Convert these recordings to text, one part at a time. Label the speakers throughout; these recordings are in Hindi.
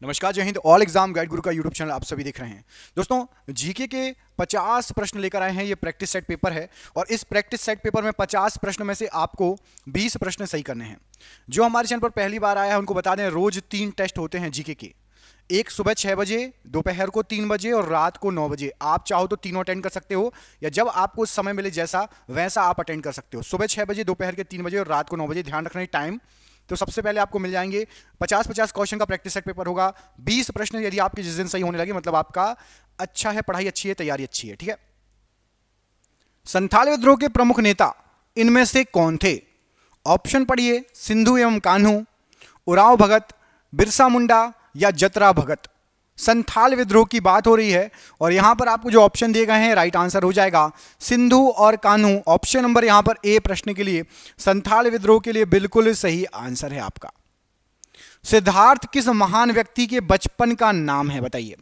Speaker 1: नमस्कार, जय हिंद। ऑल एग्जाम गाइड गुरु का यूट्यूब चैनल आप सभी देख रहे हैं। दोस्तों, जीके के 50 प्रश्न लेकर आए हैं। ये प्रैक्टिस सेट पेपर है और इस प्रैक्टिस सेट पेपर में 50 प्रश्न में से आपको 20 प्रश्न सही करने हैं। जो हमारे चैनल पर पहली बार आया है उनको बता दें, रोज 3 टेस्ट होते हैं जीके के। एक सुबह 6 बजे, दोपहर को 3 बजे और रात को 9 बजे। आप चाहो तो तीनों अटेंड कर सकते हो या जब आपको समय मिले जैसा वैसा आप अटेंड कर सकते हो। सुबह 6 बजे, दोपहर के 3 बजे और रात को 9 बजे। ध्यान रखना है टाइम। तो सबसे पहले आपको मिल जाएंगे 50-50 क्वेश्चन का प्रैक्टिस सेट पेपर होगा। 20 प्रश्न यदि आपके जिस दिन सही होने लगे मतलब आपका अच्छा है, पढ़ाई अच्छी है, तैयारी अच्छी है। ठीक है। संथाल विद्रोह के प्रमुख नेता इनमें से कौन थे? ऑप्शन पढ़िए, सिंधु एवं कान्हू, उरांव भगत, बिरसा मुंडा या जतरा भगत। संथाल विद्रोह की बात हो रही है और यहां पर आपको जो ऑप्शन दिए गए हैं राइट आंसर हो जाएगा सिंधु और कान्हू। ऑप्शन नंबर यहां पर ए प्रश्न के लिए संथाल विद्रोह के लिए बिल्कुल सही आंसर है आपका। सिद्धार्थ किस महान व्यक्ति के बचपन का नाम है? बताइए,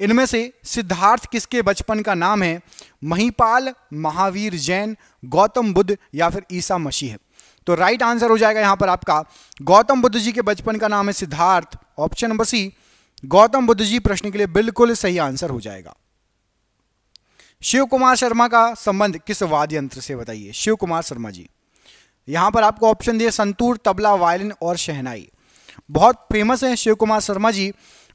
Speaker 1: इनमें से सिद्धार्थ किसके बचपन का नाम है? महिपाल, महावीर जैन, गौतम बुद्ध या फिर ईसा मसीह। तो राइट आंसर हो जाएगा यहां पर आपका गौतम बुद्ध जी के बचपन का नाम है Siddhartha. Option number C Gautam Buddha ji प्रश्न के लिए बिल्कुल सही आंसर हो जाएगा। शिव कुमार शर्मा का संबंध किस वाद्य यंत्र से? बताइए, शिव कुमार शर्मा जी। यहां पर आपको ऑप्शन दिए संतूर, तबला, वायलिन और शहनाई। बहुत फेमस है शिव कुमार शर्मा जी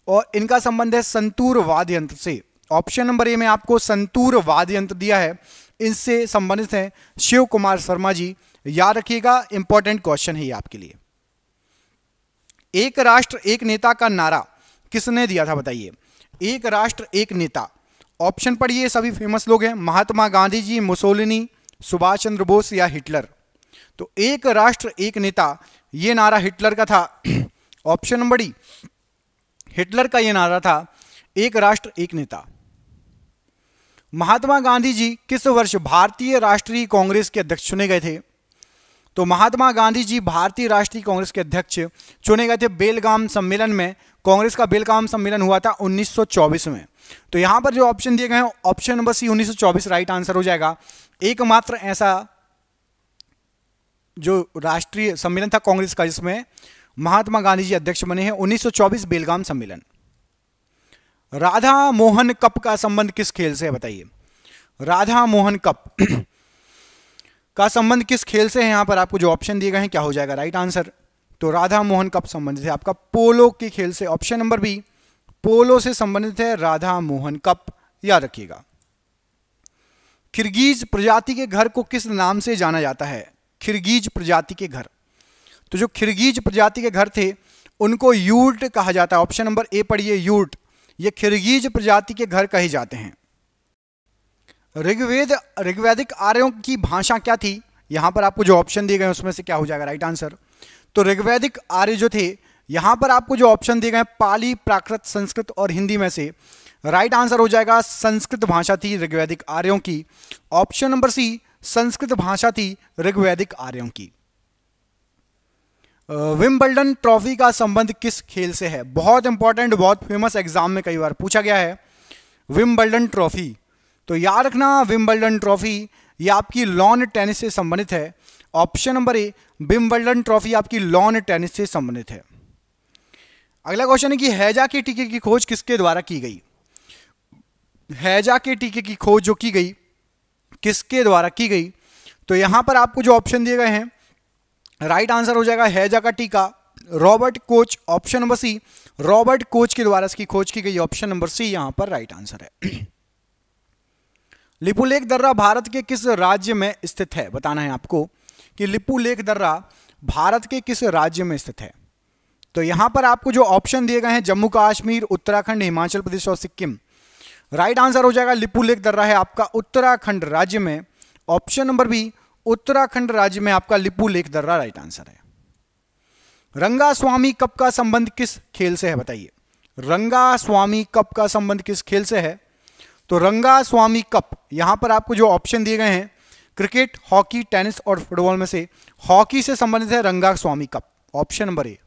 Speaker 1: और इनका संबंध है संतूर वाद्य यंत्र से। ऑप्शन नंबर ए में आपको संतूर वाद्य यंत्र दिया है, इनसे संबंधित है शिव कुमार शर्मा जी। याद रखिएगा, इंपॉर्टेंट क्वेश्चन है ये आपके लिए। एक राष्ट्र एक नेता का नारा किसने दिया था? बताइए, एक राष्ट्र एक नेता। ऑप्शन पढ़िए, सभी फेमस लोग हैं, महात्मा गांधी जी, मुसोलिनी, सुभाष चंद्र बोस या हिटलर। तो एक राष्ट्र एक नेता ये नारा हिटलर का था। ऑप्शन नंबर डी, हिटलर का ये नारा था, एक राष्ट्र एक नेता। महात्मा गांधी जी किस वर्ष भारतीय राष्ट्रीय कांग्रेस के अध्यक्ष चुने गए थे? तो महात्मा गांधी जी भारतीय राष्ट्रीय कांग्रेस के अध्यक्ष चुने गए थे बेलगाम सम्मेलन में। कांग्रेस का बेलगाम सम्मेलन हुआ था 1924 में। तो यहां पर जो ऑप्शन दिए गए हैं option number C 1924 right answer हो जाएगा। एकमात्र ऐसा जो राष्ट्रीय सम्मेलन था कांग्रेस का जिसमें महात्मा गांधी जी अध्यक्ष बने हैं, 1924 बेलगाम सम्मेलन। राधा मोहन कप का संबंध किस खेल से है? बताइए, राधा मोहन कप का संबंध किस खेल से है? यहां पर आपको जो ऑप्शन दिए गए हैं क्या हो जाएगा राइट आंसर? तो राधा मोहन कप संबंधित है आपका पोलो के खेल से। ऑप्शन नंबर बी, पोलो से संबंधित है राधा मोहन कप। याद रखिएगा। किर्गिज प्रजाति के घर को किस नाम से जाना जाता है? किर्गिज प्रजाति के घर। तो जो किर्गिज प्रजाति के घर थे उनको यूर्ट कहा जाता है। ऑप्शन नंबर ए पढ़िए, यूर्ट। ये किर्गिज प्रजाति के घर कहे जाते हैं। ऋग्वैदिक आर्यों की भाषा क्या थी? यहां पर आपको जो ऑप्शन दिए गए उसमें से क्या हो जाएगा राइट आंसर? तो ऋग्वैदिक आर्य जो थे, यहां पर आपको जो ऑप्शन दिए गए पाली, प्राकृत, संस्कृत और हिंदी में से राइट आंसर हो जाएगा संस्कृत भाषा थी ऋग्वैदिक आर्यों की। ऑप्शन नंबर सी संस्कृत भाषा थी ऋग्वैदिक आर्यों की। विंबलडन ट्रॉफी का संबंध किस खेल से है? बहुत इंपॉर्टेंट, बहुत फेमस, एग्जाम में कई बार पूछा गया है विंबलडन ट्रॉफी। तो याद रखना, विंबलडन ट्रॉफी ये आपकी लॉन टेनिस से संबंधित है। ऑप्शन नंबर ए विंबलडन ट्रॉफी आपकी लॉन टेनिस से संबंधित है। अगला क्वेश्चन है कि हैजा के टीके की खोज किसके द्वारा की गई? हैजा के टीके की खोज जो की गई किसके द्वारा की गई? तो यहां पर आपको जो ऑप्शन दिए गए हैं राइट आंसर हो जाएगा हैजा का टीका Robert Koch. Option number C Robert Koch के द्वारा इसकी खोज की गई। ऑप्शन नंबर सी यहां पर राइट आंसर है। लिपुलेख दर्रा भारत के किस राज्य में स्थित है? बताना है आपको कि लिपुलेख दर्रा भारत के किस राज्य में स्थित है। तो यहां पर आपको जो ऑप्शन दिए गए हैं जम्मू कश्मीर, उत्तराखंड, हिमाचल प्रदेश और सिक्किम। राइट आंसर हो जाएगा लिपुलेख दर्रा है आपका उत्तराखंड राज्य में। ऑप्शन नंबर बी उत्तराखंड राज्य में आपका लिपुलेख दर्रा राइट आंसर है। रंगास्वामी कप का संबंध किस खेल से है? बताइए, रंगास्वामी कप का संबंध किस खेल से है? तो रंगास्वामी कप यहां पर आपको जो ऑप्शन दिए गए हैं क्रिकेट, हॉकी, टेनिस और फुटबॉल में से हॉकी से संबंधित है रंगास्वामी कप। ऑप्शन नंबर ए।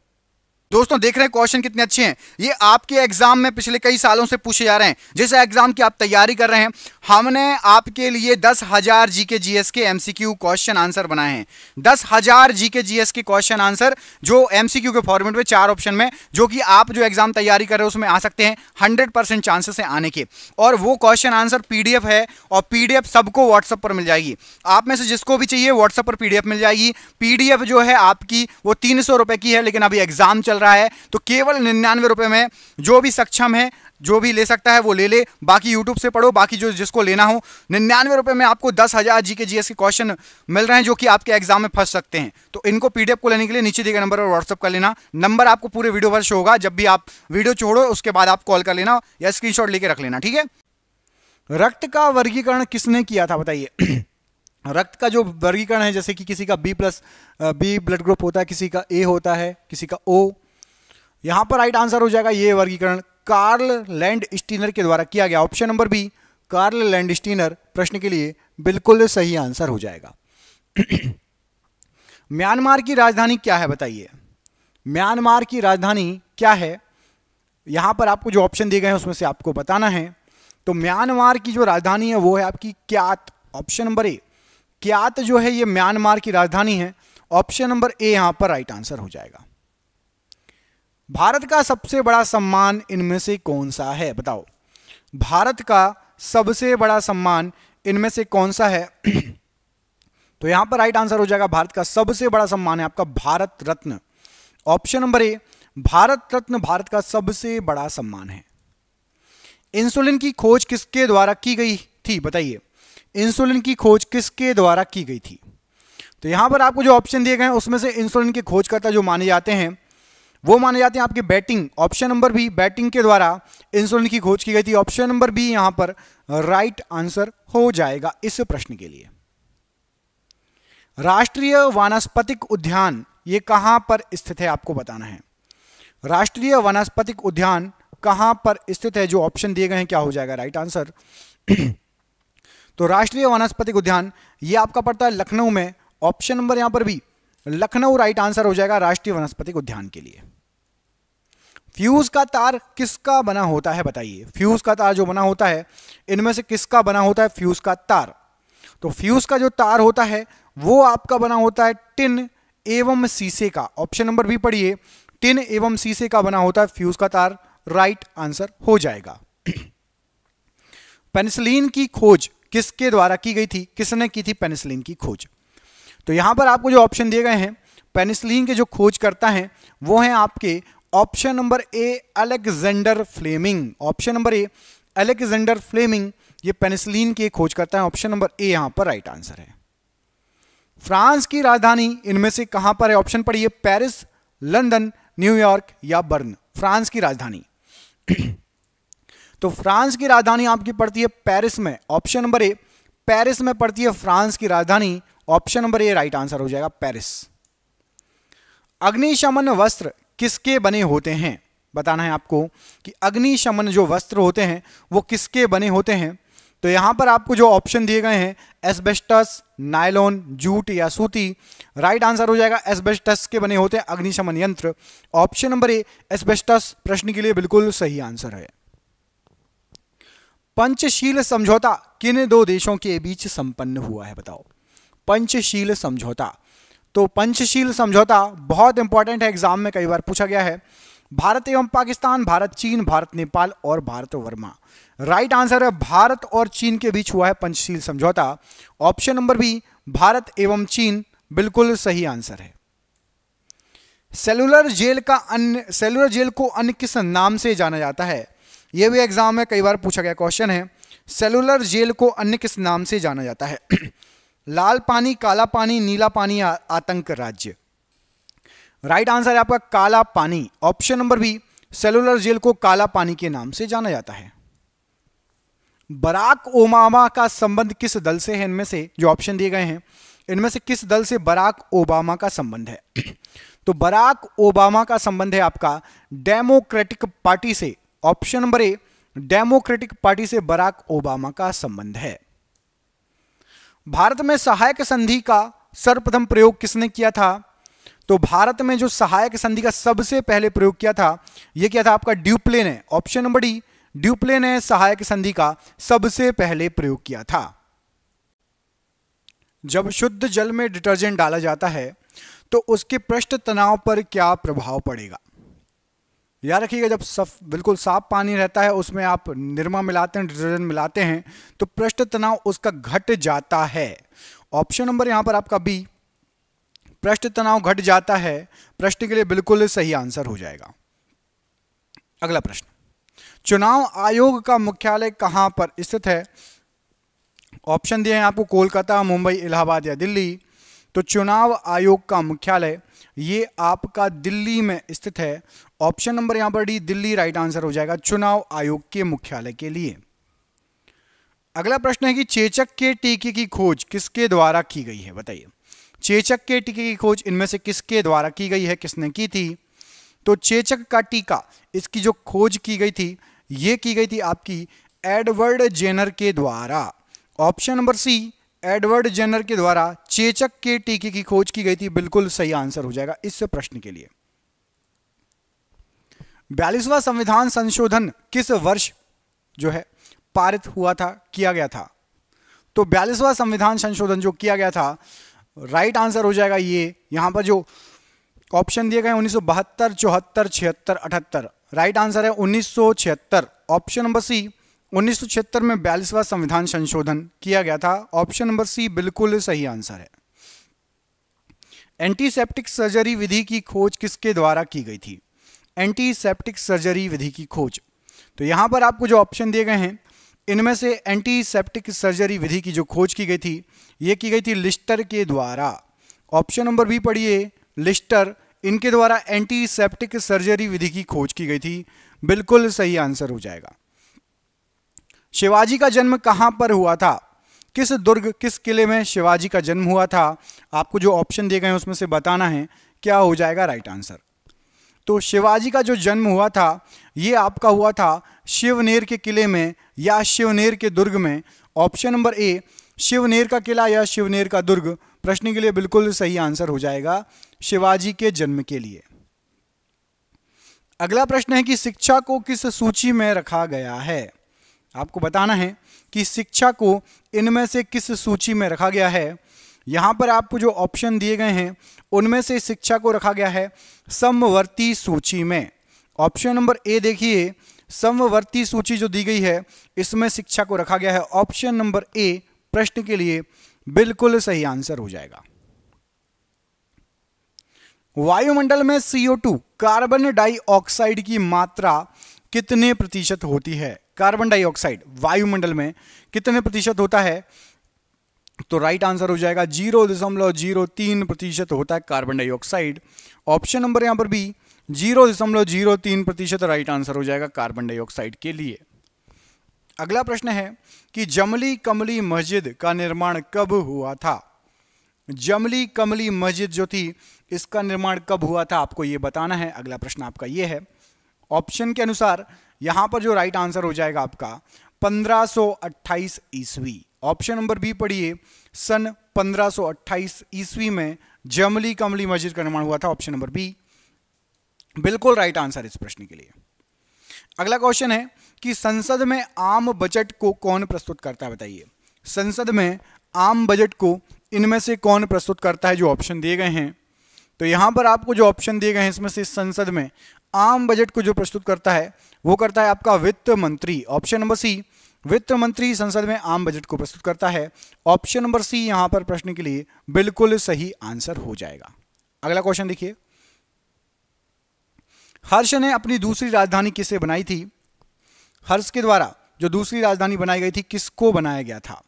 Speaker 1: दोस्तों देख रहे हैं क्वेश्चन कितने अच्छे हैं। ये आपके एग्जाम में पिछले कई सालों से पूछे जा रहे हैं। जिस एग्जाम की आप तैयारी कर रहे हैं, हमने आपके लिए 10,000 जीके जीएस के एमसीक्यू क्वेश्चन आंसर बनाए हैं। 10,000 जीके जीएस के क्वेश्चन आंसर जो एमसीक्यू के फॉर्मेट में 4 ऑप्शन में, जो कि आप जो एग्जाम तैयारी कर रहे हो उसमें आ सकते हैं। 100% चांसेस है आने के। और वो क्वेश्चन आंसर पीडीएफ है, और पीडीएफ सबको व्हाट्सएप पर मिल जाएगी। आप में से जिसको भी चाहिए व्हाट्सएप पर पीडीएफ मिल जाएगी। पीडीएफ जो है आपकी वो 300 रुपए की है, लेकिन अभी एग्जाम चल रहा है तो केवल 99 रुपए में जो भी सक्षम है, जो भी ले सकता है वो ले ले। बाकी यूट्यूब से पढ़ो, बाकी जो जिसको लेना हो 99 रुपए में आपको 10,000 जीके जीएस के क्वेश्चन मिल रहे हैं, जो कि आपके एग्जाम में फंस सकते हैं। तो इनको पीडीएफ को लेने के लिए नीचे दिए गए नंबर पर व्हाट्सएप कर लेना। नंबर आपको पूरे वीडियो पर शो होगा। जब भी आप वीडियो छोड़ो उसके बाद आप कॉल कर लेना या स्क्रीनशॉट लेके रख लेना, ठीक है। रक्त का वर्गीकरण किसने किया था बताइए। रक्त का जो वर्गीकरण है, जैसे कि किसी का बी ब्लड ग्रुप होता है, किसी का ए होता है, किसी का ओ। यहां पर राइट आंसर हो जाएगा ये वर्गीकरण कार्ल लैंडस्टीनर के द्वारा किया गया। Option number B Karl Landsteiner प्रश्न के लिए बिल्कुल सही आंसर हो जाएगा। म्यांमार की राजधानी क्या है बताइए। म्यांमार की राजधानी क्या है, यहां पर आपको जो ऑप्शन दिए गए हैं उसमें से आपको बताना है। तो म्यांमार की जो राजधानी है वो है आपकी क्यात। ऑप्शन नंबर ए क्यात जो है ये म्यांमार की राजधानी है। ऑप्शन नंबर ए यहां पर राइट आंसर हो जाएगा। भारत का सबसे बड़ा सम्मान इनमें से कौन सा है बताओ। भारत का सबसे बड़ा सम्मान इनमें से कौन सा है। तो यहां पर राइट आंसर हो जाएगा भारत का सबसे बड़ा सम्मान है आपका भारत रत्न। ऑप्शन नंबर ए भारत रत्न भारत का सबसे बड़ा सम्मान है। इंसुलिन की खोज किसके द्वारा की गई थी बताइए। इंसुलिन की खोज किसके द्वारा की गई थी। तो यहां पर आपको जो ऑप्शन दिए गए हैं उसमें से इंसुलिन के खोजकर्ता जो माने जाते हैं वो माने जाते हैं आपके batting. Option number B batting के द्वारा इंसुलिन की खोज की गई थी। ऑप्शन नंबर बी यहां पर राइट आंसर हो जाएगा इस प्रश्न के लिए। राष्ट्रीय वानस्पतिक उद्यान ये कहां पर स्थित है आपको बताना है। राष्ट्रीय वानस्पतिक उद्यान कहां पर स्थित है, जो ऑप्शन दिए गए हैं क्या हो जाएगा राइट आंसर। तो राष्ट्रीय वानस्पतिक उद्यान ये आपका पड़ता है लखनऊ में। ऑप्शन नंबर यहां पर भी लखनऊ राइट आंसर हो जाएगा राष्ट्रीय वनस्पतिक उद्यान के लिए। फ्यूज का तार किसका बना होता है बताइए। फ्यूज का तार जो बना होता है इनमें से किसका बना होता है फ्यूज का तार। तो फ्यूज का जो तार होता है वो आपका बना होता है टिन एवं शीशे का। ऑप्शन नंबर बी पढ़िए, टिन एवं शीशे का बना होता है फ्यूज का तार, राइट आंसर हो जाएगा। पेनिसिलिन की खोज किसके द्वारा की गई थी, किसने की थी पेनिसिलिन की खोज। तो यहां पर आपको जो ऑप्शन दिए गए हैं पेनिसिलिन के जो खोज करता हैं वो हैं आपके option number A Alexander Fleming. Option number A Alexander Fleming ये पेनिसिलिन के खोज करता है। ऑप्शन नंबर ए यहां पर राइट आंसर है। फ्रांस की राजधानी इनमें से कहां पर है, ऑप्शन पढ़िए, पेरिस, लंदन, न्यूयॉर्क या बर्न। फ्रांस की राजधानी तो फ्रांस की राजधानी आपकी पड़ती है पेरिस में। ऑप्शन नंबर ए पेरिस में पड़ती है फ्रांस की राजधानी। ऑप्शन नंबर ए राइट आंसर हो जाएगा पेरिस। अग्निशमन वस्त्र किसके बने होते हैं, बताना है आपको कि अग्निशमन जो वस्त्र होते हैं वो किसके बने होते हैं। तो यहां पर आपको जो ऑप्शन दिए गए हैं एस्बेस्टस, नायलॉन, जूट या सूती, राइट आंसर हो जाएगा एस्बेस्टस के बने होते हैं अग्निशमन यंत्र। ऑप्शन नंबर ए एस्बेस्टस प्रश्न के लिए बिल्कुल सही आंसर है। पंचशील समझौता किन दो देशों के बीच संपन्न हुआ है बताओ। पंचशील समझौता, तो पंचशील समझौता बहुत इंपॉर्टेंट है, एग्जाम में कई बार पूछा गया है। भारत एवं पाकिस्तान, भारत चीन, भारत नेपाल और भारत वर्मा। राइट आंसर है भारत और चीन के बीच हुआ है पंचशील समझौता। ऑप्शन नंबर बी भारत एवं चीन बिल्कुल सही आंसर है। सेलुलर जेल को अन्य किस नाम से जाना जाता है, यह भी एग्जाम में कई बार पूछा गया क्वेश्चन है। सेलुलर जेल को अन्य किस नाम से जाना जाता है। लाल पानी, काला पानी, नीला पानी, आतंक राज्य। राइट आंसर है आपका Kala Pani. Option number B cellular jail को काला पानी के नाम से जाना जाता है। बराक ओबामा का संबंध किस दल से है, इनमें से जो ऑप्शन दिए गए हैं इनमें से किस दल से बराक ओबामा का संबंध है। तो बराक ओबामा का संबंध है आपका डेमोक्रेटिक पार्टी से। Option number a democratic party से बराक ओबामा का संबंध है। भारत में सहायक संधि का सर्वप्रथम प्रयोग किसने किया था, तो भारत में जो सहायक संधि का सबसे पहले प्रयोग किया था, यह क्या था आपका? ड्यूप्लेन है। ऑप्शन नंबर डी, ड्यूप्लेन ने सहायक संधि का सबसे पहले प्रयोग किया था। जब शुद्ध जल में डिटर्जेंट डाला जाता है तो उसके पृष्ठ तनाव पर क्या प्रभाव पड़ेगा? याद रखिएगा, जब बिल्कुल साफ पानी रहता है उसमें आप निरमा मिलाते हैं, डिटर्जेंट मिलाते हैं, तो पृष्ठ तनाव उसका घट जाता है। ऑप्शन नंबर यहां पर आपका बी, पृष्ठ तनाव घट जाता है, प्रश्न के लिए बिल्कुल सही आंसर हो जाएगा। अगला प्रश्न, चुनाव आयोग का मुख्यालय कहां पर स्थित है? ऑप्शन दिए हैं आपको, कोलकाता, मुंबई, इलाहाबाद या दिल्ली। तो चुनाव आयोग का मुख्यालय ये आपका दिल्ली में स्थित है। ऑप्शन नंबर यहां पर डी, दिल्ली राइट आंसर हो जाएगा चुनाव आयोग के मुख्यालय के लिए। अगला प्रश्न है कि चेचक के टीके की खोज किसके द्वारा की गई है? बताइए, चेचक के टीके की खोज इनमें से किसके द्वारा की गई है, किसने की थी? तो चेचक का टीका, इसकी जो खोज की गई थी, ये की गई थी आपकी एडवर्ड जेनर के द्वारा। Option number C, Edward Jenner के द्वारा चेचक के टीके की खोज की गई थी, बिल्कुल सही आंसर हो जाएगा इस प्रश्न के लिए। 42वां संविधान संशोधन किस वर्ष जो है पारित हुआ था, किया गया था? तो 42वां संविधान संशोधन जो किया गया था, राइट आंसर हो जाएगा ये, यहां पर जो ऑप्शन दिए गए 1972, 74, 76, 78, राइट आंसर है 1976। ऑप्शन नंबर सी, 1976 में 42वां संविधान संशोधन किया गया था। ऑप्शन नंबर सी बिल्कुल सही आंसर है। एंटीसेप्टिक सर्जरी विधि की खोज किसके द्वारा की गई थी? एंटीसेप्टिक सर्जरी विधि की खोज, तो यहां पर आपको जो ऑप्शन दिए गए हैं, इनमें से एंटीसेप्टिक सर्जरी विधि की जो खोज की गई थी, यह की गई थी लिस्टर के द्वारा। ऑप्शन नंबर बी पढ़िए, लिस्टर, इनके द्वारा एंटीसेप्टिक सर्जरी विधि की खोज की गई थी, बिल्कुल सही आंसर हो जाएगा। शिवाजी का जन्म कहां पर हुआ था? किस दुर्ग, किस किले में शिवाजी का जन्म हुआ था? आपको जो ऑप्शन दिए गए हैं उसमें से बताना है, क्या हो जाएगा राइट आंसर। तो शिवाजी का जो जन्म हुआ था, ये आपका हुआ था शिवनेर के किले में या शिवनेर के दुर्ग में। ऑप्शन नंबर ए, शिवनेर का किला या शिवनेर का दुर्ग, प्रश्न के लिए बिल्कुल सही आंसर हो जाएगा शिवाजी के जन्म के लिए। अगला प्रश्न है कि शिक्षा को किस सूची में रखा गया है? आपको बताना है कि शिक्षा को इनमें से किस सूची में रखा गया है। यहां पर आपको जो ऑप्शन दिए गए हैं उनमें से शिक्षा को रखा गया है समवर्ती सूची में। ऑप्शन नंबर ए देखिए, समवर्ती सूची जो दी गई है इसमें शिक्षा को रखा गया है। ऑप्शन नंबर ए प्रश्न के लिए बिल्कुल सही आंसर हो जाएगा। वायुमंडल में CO2 कार्बन डाइऑक्साइड की मात्रा कितने प्रतिशत होती है? कार्बन डाइऑक्साइड वायुमंडल में कितने प्रतिशत होता है? तो राइट आंसर हो जाएगा 0.03% होता है कार्बन डाइऑक्साइड। ऑप्शन नंबर यहां पर बी 0.03% राइट आंसर हो जाएगा कार्बन डाइऑक्साइड के लिए। अगला प्रश्न है कि जमली कमली मस्जिद का निर्माण कब हुआ था? जमली कमली मस्जिद जो थी इसका निर्माण कब हुआ था, आपको यह बताना है। अगला प्रश्न आपका यह है, ऑप्शन के अनुसार यहां पर जो राइट आंसर हो जाएगा आपका 1528 ईस्वी। ऑप्शन नंबर बी पढ़िए, सन 1528 ईस्वी में जमली कमली मस्जिद का निर्माण हुआ था। ऑप्शन नंबर बी बिल्कुल राइट आंसर इस प्रश्न के लिए। अगला क्वेश्चन है कि संसद में आम बजट को कौन प्रस्तुत करता है? बताइए, संसद में आम बजट को इनमें से कौन प्रस्तुत करता है? जो ऑप्शन दिए गए हैं, तो यहां पर आपको जो ऑप्शन दिए गए हैं इसमें से संसद में आम बजट को जो प्रस्तुत करता है वो करता है आपका वित्त मंत्री। ऑप्शन नंबर सी, वित्त मंत्री संसद में आम बजट को प्रस्तुत करता है। ऑप्शन नंबर सी यहां पर प्रश्न के लिए बिल्कुल सही आंसर हो जाएगा। अगला क्वेश्चन देखिए, हर्ष ने अपनी दूसरी राजधानी किसे बनाई थी? हर्ष के द्वारा जो दूसरी राजधानी बनाई गई थी किसको बनाया गया था?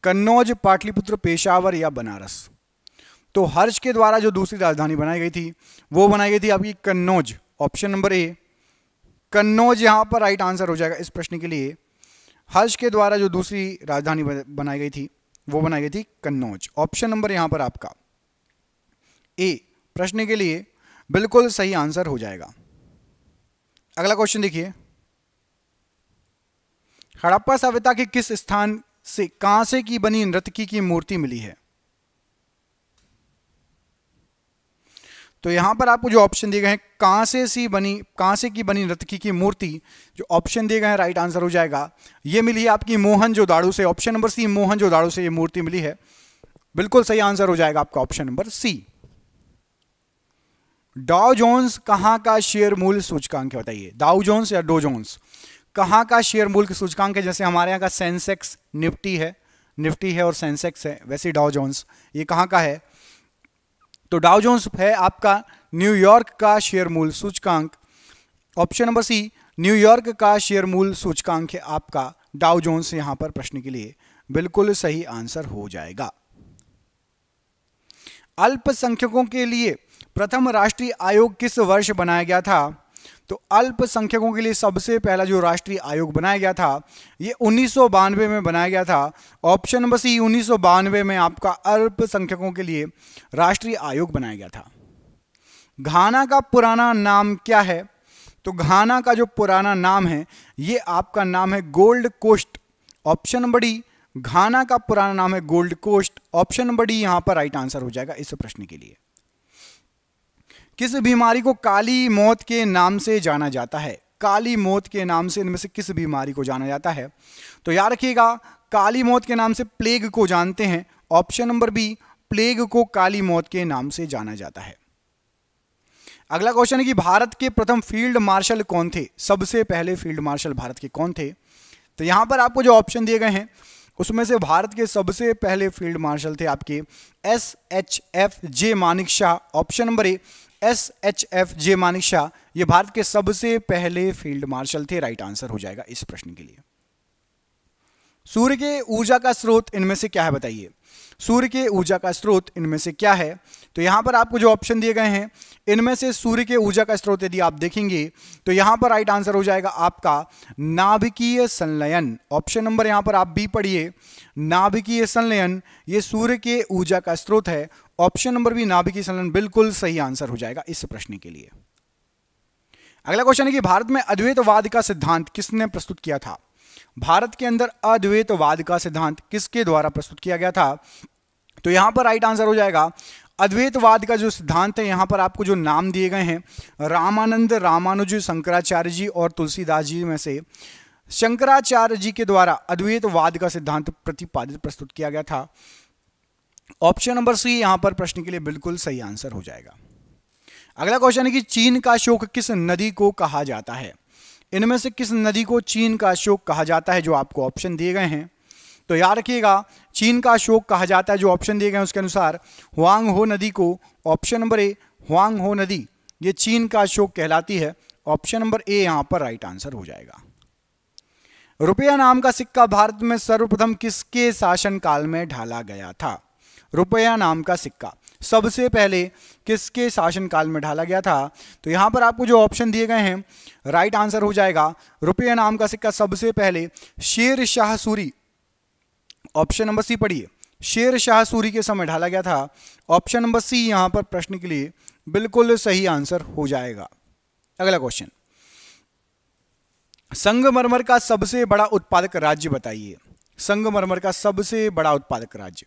Speaker 1: कन्नौज, पाटलिपुत्र, पेशावर या बनारस? तो हर्ष के द्वारा जो दूसरी राजधानी बनाई गई थी वो बनाई गई थी आपकी कन्नौज। ऑप्शन नंबर ए कन्नौज यहां पर राइट आंसर हो जाएगा इस प्रश्न के लिए। हर्ष के द्वारा जो दूसरी राजधानी बनाई गई थी वो बनाई गई थी कन्नौज। ऑप्शन नंबर यहां पर आपका ए प्रश्न के लिए बिल्कुल सही आंसर हो जाएगा। अगला क्वेश्चन देखिए, हड़प्पा सभ्यता के किस स्थान से कांसे की बनी नर्तकी की मूर्ति मिली है? तो यहाँ पर आपको जो ऑप्शन दिए गए हैं कांसे की बनी नर्तकी की मूर्ति, जो ऑप्शन दिए गए हैं राइट आंसर हो जाएगा, ये मिली है आपकी मोहनजोदाड़ो से। ऑप्शन नंबर सी, मोहनजोदाड़ो से ये मूर्ति मिली है, बिल्कुल सही आंसर हो जाएगा आपका ऑप्शन नंबर सी। डाउ जोन्स कहाँ का शेयर मूल्य सूचकांक है, बताइए। डाउ जोन्स या डो जोन्स कहाँ का शेयर मूल्य सूचकांक है? जैसे हमारे यहाँ का सेंसेक्स निफ्टी है और सेंसेक्स है, वैसे डाउ जोन्स ये कहाँ का है? तो डाउ जोन्स है आपका न्यूयॉर्क का शेयर मूल्य सूचकांक। ऑप्शन नंबर सी, न्यूयॉर्क का शेयर मूल्य सूचकांक है आपका डाउ जोन्स, यहां पर प्रश्न के लिए बिल्कुल सही आंसर हो जाएगा। अल्पसंख्यकों के लिए प्रथम राष्ट्रीय आयोग किस वर्ष बनाया गया था? तो अल्पसंख्यकों के लिए सबसे पहला जो राष्ट्रीय आयोग बनाया गया था ये 1992 में बनाया गया था। ऑप्शन नंबर सी, 1992 में आपका अल्पसंख्यकों के लिए राष्ट्रीय आयोग बनाया गया था। घाना का पुराना नाम क्या है? तो घाना का जो पुराना नाम है ये आपका नाम है gold coast. Option number D, Ghana का पुराना नाम है gold coast. Option number D यहां पर राइट आंसर हो जाएगा इस प्रश्न के लिए। किस बीमारी को काली मौत के नाम से जाना जाता है? काली मौत के नाम से इनमें से किस बीमारी को जाना जाता है? तो याद रखिएगा, काली मौत के नाम से प्लेग को जानते हैं। ऑप्शन नंबर बी, प्लेग को काली मौत के नाम से जाना जाता है। अगला क्वेश्चन है कि भारत के प्रथम फील्ड मार्शल कौन थे? सबसे पहले फील्ड मार्शल भारत के कौन थे? तो यहां पर आपको जो ऑप्शन दिए गए हैं उसमें से भारत के सबसे पहले फील्ड मार्शल थे आपके SHF मानेकशॉ। ऑप्शन नंबर ए, SHF मानेकशॉ ये भारत के सबसे पहले फील्ड मार्शल थे, राइट आंसर हो जाएगा इस प्रश्न के लिए। सूर्य के ऊर्जा का स्रोत इनमें से क्या है, बताइए। सूर्य के ऊर्जा का स्रोत इनमें से क्या है? तो यहां पर आपको जो ऑप्शन दिए गए हैं इनमें से सूर्य के ऊर्जा का स्रोत यदि आप देखेंगे तो यहां पर राइट आंसर हो जाएगा आपका नाभिकीय संलयन। ऑप्शन नंबर यहां पर आप बी पढ़िए, नाभिकीय संलयन ये सूर्य के ऊर्जा का स्रोत है। ऑप्शन नंबर बी, नाभिकीय संलयन बिल्कुल सही आंसर हो जाएगा इस प्रश्न के लिए। अगला क्वेश्चन है कि भारत में अद्वैतवाद का सिद्धांत किसने प्रस्तुत किया था? भारत के अंदर अद्वैतवाद का सिद्धांत किसके द्वारा प्रस्तुत किया गया था? तो यहां पर राइट आंसर हो जाएगा अद्वैतवाद का जो सिद्धांत है, यहां पर आपको जो नाम दिए गए हैं रामानंद, रामानुज, शंकराचार्य जी और तुलसीदास जी में से शंकराचार्य जी के द्वारा अद्वैतवाद का सिद्धांत प्रतिपादित प्रस्तुत किया गया था। ऑप्शन नंबर सी यहां पर प्रश्न के लिए बिल्कुल सही आंसर हो जाएगा। अगला क्वेश्चन है कि चीन का अशोक किस नदी को कहा जाता है? इनमें से किस नदी को चीन का अशोक कहा जाता है? जो आपको ऑप्शन दिए गए हैं तो याद रखिएगा, चीन का अशोक कहा जाता है जो ऑप्शन दिए गए हैं उसके अनुसार हुआंग हो नदी को। ऑप्शन नंबर ए, हुआंग हो नदी ये चीन का अशोक कहलाती है। ऑप्शन नंबर ए यहां पर राइट आंसर हो जाएगा। रुपया नाम का सिक्का भारत में सर्वप्रथम किसके शासनकाल में ढाला गया था? रुपया नाम का सिक्का सबसे पहले किसके शासनकाल में ढाला गया था? तो यहां पर आपको जो ऑप्शन दिए गए हैं राइट आंसर हो जाएगा रुपया नाम का सिक्का सबसे पहले Sher Shah Suri. Option number C पढ़िए, शेर शाह सूरी के समय ढाला गया था। ऑप्शन नंबर सी यहां पर प्रश्न के लिए बिल्कुल सही आंसर हो जाएगा। अगला क्वेश्चन, संगमरमर का सबसे बड़ा उत्पादक राज्य बताइए। संगमरमर का सबसे बड़ा उत्पादक राज्य,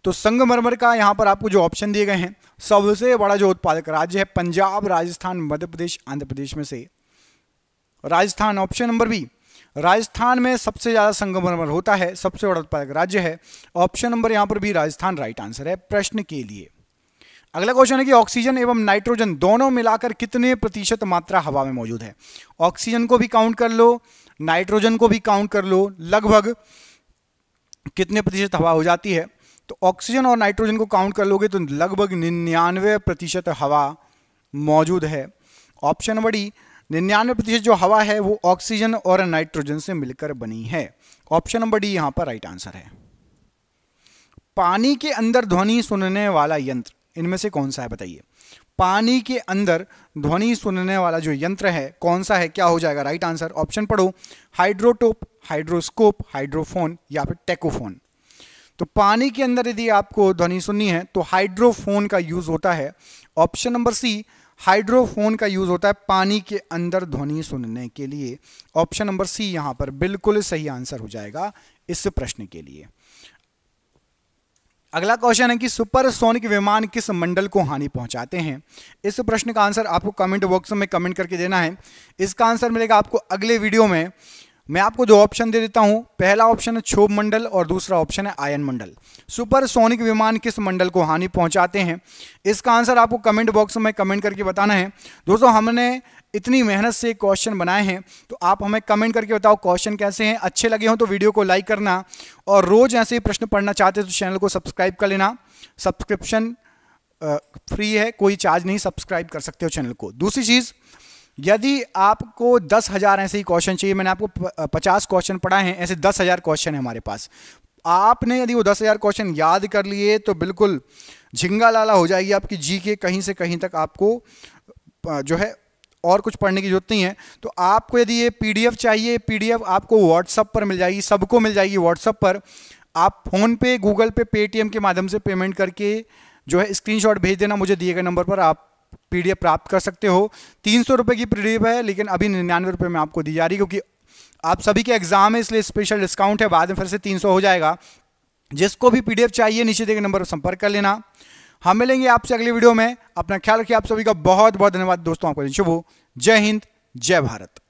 Speaker 1: तो संगमरमर का यहां पर आपको जो ऑप्शन दिए गए हैं सबसे बड़ा जो उत्पादक राज्य है पंजाब, राजस्थान, मध्य प्रदेश, आंध्र प्रदेश में से Rajasthan. Option number B, Rajasthan में सबसे ज्यादा संगमरमर होता है, सबसे बड़ा उत्पादक राज्य है। ऑप्शन नंबर यहां पर भी राजस्थान राइट आंसर है प्रश्न के लिए। अगला क्वेश्चन है कि ऑक्सीजन एवं नाइट्रोजन दोनों मिलाकर कितने प्रतिशत मात्रा हवा में मौजूद है? ऑक्सीजन को भी काउंट कर लो, नाइट्रोजन को भी काउंट कर लो, लगभग कितने प्रतिशत हवा हो जाती है? तो ऑक्सीजन और नाइट्रोजन को काउंट कर लोगे तो लगभग 99% हवा मौजूद है। ऑप्शन नंबर डी, 99% जो हवा है वो ऑक्सीजन और नाइट्रोजन से मिलकर बनी है। ऑप्शन नंबर डी यहां पर राइट आंसर है। पानी के अंदर ध्वनि सुनने वाला यंत्र इनमें से कौन सा है, बताइए। पानी के अंदर ध्वनि सुनने वाला जो यंत्र है कौन सा है, क्या हो जाएगा राइट आंसर? ऑप्शन पढ़ो, हाइड्रोटोप, हाइड्रोस्कोप, हाइड्रोफोन या फिर टेकोफोन। तो पानी के अंदर यदि आपको ध्वनि सुननी है तो हाइड्रोफोन का यूज होता है। ऑप्शन नंबर सी, हाइड्रोफोन का यूज होता है पानी के अंदर ध्वनि सुनने के लिए। ऑप्शन नंबर सी यहां पर बिल्कुल सही आंसर हो जाएगा इस प्रश्न के लिए। अगला क्वेश्चन है कि सुपरसोनिक विमान किस मंडल को हानि पहुंचाते हैं। इस प्रश्न का आंसर आपको कमेंट बॉक्स में कमेंट करके देना है। इसका आंसर मिलेगा आपको अगले वीडियो में। मैं आपको दो ऑप्शन दे देता हूं। पहला ऑप्शन है क्षोभ मंडल और दूसरा ऑप्शन है आयन मंडल। सुपरसोनिक विमान किस मंडल को हानि पहुंचाते हैं, इसका आंसर आपको कमेंट बॉक्स में कमेंट करके बताना है। दोस्तों, हमने इतनी मेहनत से क्वेश्चन बनाए हैं, तो आप हमें कमेंट करके बताओ क्वेश्चन कैसे हैं। अच्छे लगे हो तो वीडियो को लाइक करना, और रोज ऐसे ही प्रश्न पढ़ना चाहते हो तो चैनल को सब्सक्राइब कर लेना। सब्सक्रिप्शन फ्री है, कोई चार्ज नहीं, सब्सक्राइब कर सकते हो चैनल को। दूसरी चीज़, यदि आपको 10,000 ऐसे ही क्वेश्चन चाहिए, मैंने आपको 50 क्वेश्चन पढ़ाए हैं, ऐसे 10,000 क्वेश्चन है हमारे पास। आपने यदि वो 10,000 क्वेश्चन याद कर लिए तो बिल्कुल झिंगा लाला हो जाएगी आपकी जीके, कहीं से कहीं तक आपको जो है और कुछ पढ़ने की जरूरत नहीं है। तो आपको यदि ये पीडीएफ चाहिए, पीडीएफ आपको व्हाट्सएप पर मिल जाएगी, सबको मिल जाएगी व्हाट्सएप पर। आप फोन पे, गूगल पे, पेटीएम के माध्यम से पेमेंट करके जो है स्क्रीनशॉट भेज देना मुझे दिए गए नंबर पर, आप पीडीएफ प्राप्त कर सकते हो। 300 रुपये की पीडीएफ है, लेकिन अभी 99 रुपये में आपको दी जा रही है, क्योंकि आप सभी के एग्जाम है, इसलिए स्पेशल डिस्काउंट है। बाद में फिर से 300 हो जाएगा। जिसको भी पीडीएफ चाहिए नीचे दिए गए नंबर पर संपर्क कर लेना। हम मिलेंगे आपसे अगले वीडियो में। अपना ख्याल रखिए। आप सभी का बहुत बहुत धन्यवाद दोस्तों। आपको शुभ हो। जय हिंद, जय भारत।